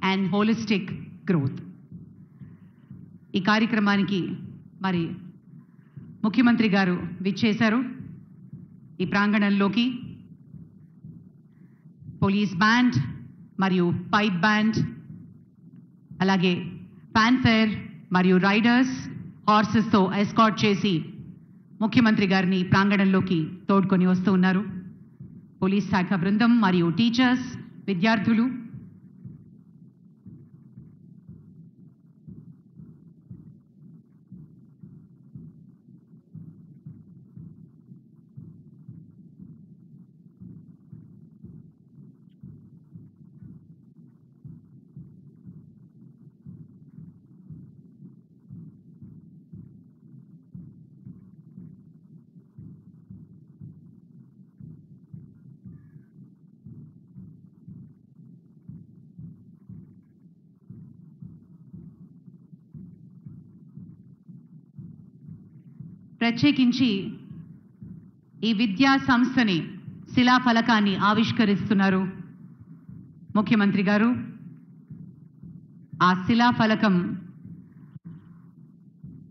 and holistic growth. ఈ కార్యక్రమానికి మరి ముఖ్యమంత్రి గారు విచ్చేశారు. ఈ ప్రాంగణంలోకి పోలీస్ బ్యాండ్ మరియు పైప్ బ్యాండ్, అలాగే ఫ్యాన్ఫేర్ మరియు రైడర్స్ హార్సెస్తో ఎస్కార్ట్ చేసి ముఖ్యమంత్రి గారిని ప్రాంగణంలోకి తోడ్కొని వస్తూ ఉన్నారు. పోలీస్ శాఖ బృందం మరియు టీచర్స్, విద్యార్థులు, ప్రత్యేకించి ఈ విద్యా సంస్థని శిలాఫలకాన్ని ఆవిష్కరిస్తున్నారు ముఖ్యమంత్రి గారు. ఆ శిలాఫలకం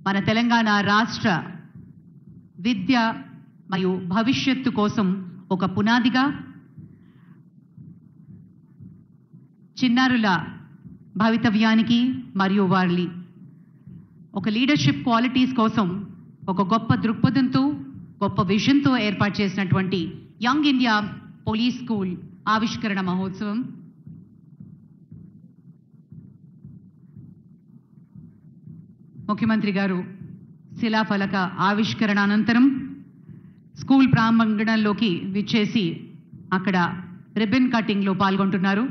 మన తెలంగాణ రాష్ట్ర విద్య మరియు భవిష్యత్తు కోసం ఒక పునాదిగా, చిన్నారుల భవితవ్యానికి మరియు వారి ఒక లీడర్షిప్ క్వాలిటీస్ కోసం ఒక గొప్ప దృక్పథంతో, గొప్ప విజన్తో ఏర్పాటు చేసినటువంటి యంగ్ ఇండియా పోలీస్ స్కూల్ ఆవిష్కరణ మహోత్సవం. ముఖ్యమంత్రి గారు శిలాఫలక ఆవిష్కరణ అనంతరం స్కూల్ ప్రాంగణంలోకి విచ్చేసి అక్కడ రిబ్బన్ కటింగ్లో పాల్గొంటున్నారు.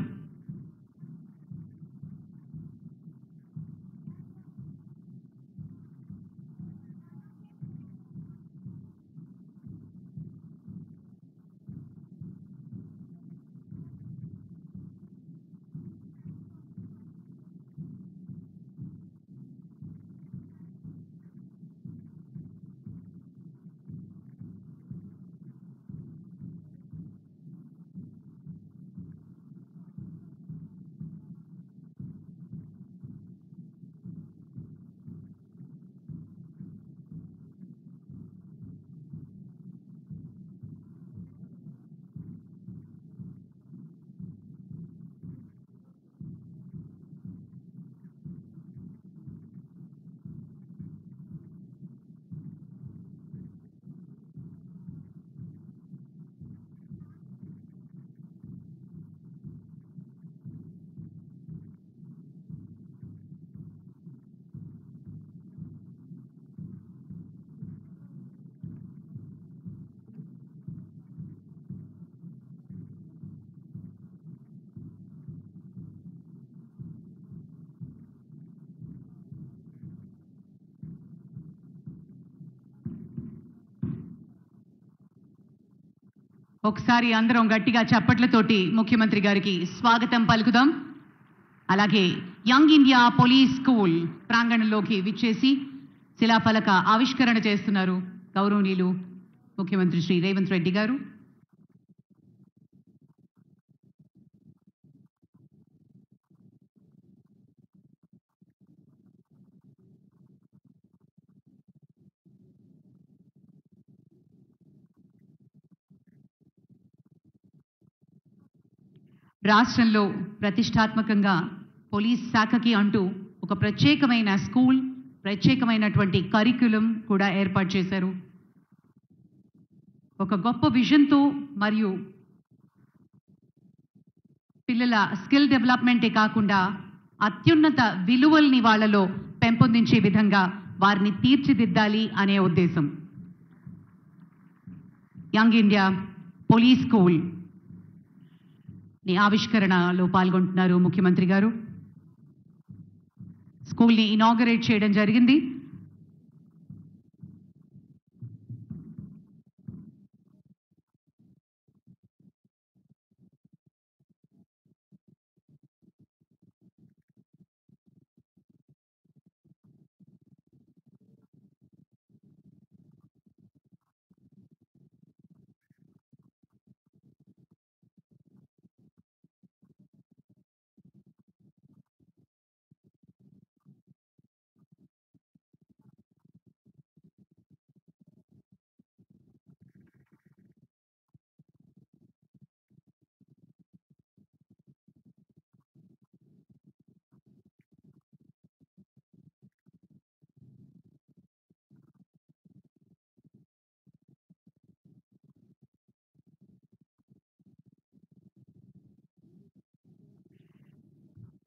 ఒకసారి అందరం గట్టిగా చప్పట్లతోటి ముఖ్యమంత్రి గారికి స్వాగతం పలుకుదాం. అలాగే యంగ్ ఇండియా పోలీస్ స్కూల్ ప్రాంగణంలోకి విచ్చేసి శిలాఫలక ఆవిష్కరణ చేస్తున్నారు గౌరవనీయులు ముఖ్యమంత్రి శ్రీ రేవంత్ రెడ్డి గారు. రాష్ట్రంలో ప్రతిష్టాత్మకంగా పోలీస్ శాఖకి అంటూ ఒక ప్రత్యేకమైన స్కూల్, ప్రత్యేకమైనటువంటి కరిక్యులం కూడా ఏర్పాటు చేశారు. ఒక గొప్ప విజన్తో మరియు పిల్లల స్కిల్ డెవలప్మెంటే కాకుండా అత్యున్నత విలువల్ని వాళ్ళలో పెంపొందించే విధంగా వారిని తీర్చిదిద్దాలి అనే ఉద్దేశం. యంగ్ ఇండియా పోలీస్ స్కూల్ ఆవిష్కరణలో పాల్గొంటున్నారు ముఖ్యమంత్రి గారు. స్కూల్ని ఇనాగరేట్ చేయడం జరిగింది.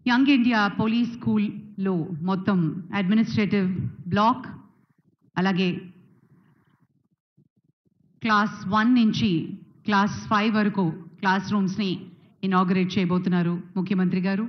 యంగ్ ఇండియా పోలీస్ స్కూల్లో మొత్తం అడ్మినిస్ట్రేటివ్ బ్లాక్, అలాగే క్లాస్ 1 నుంచి క్లాస్ 5 వరకు క్లాస్ రూమ్స్ని ఇనాగరేట్ చేయబోతున్నారు ముఖ్యమంత్రి గారు.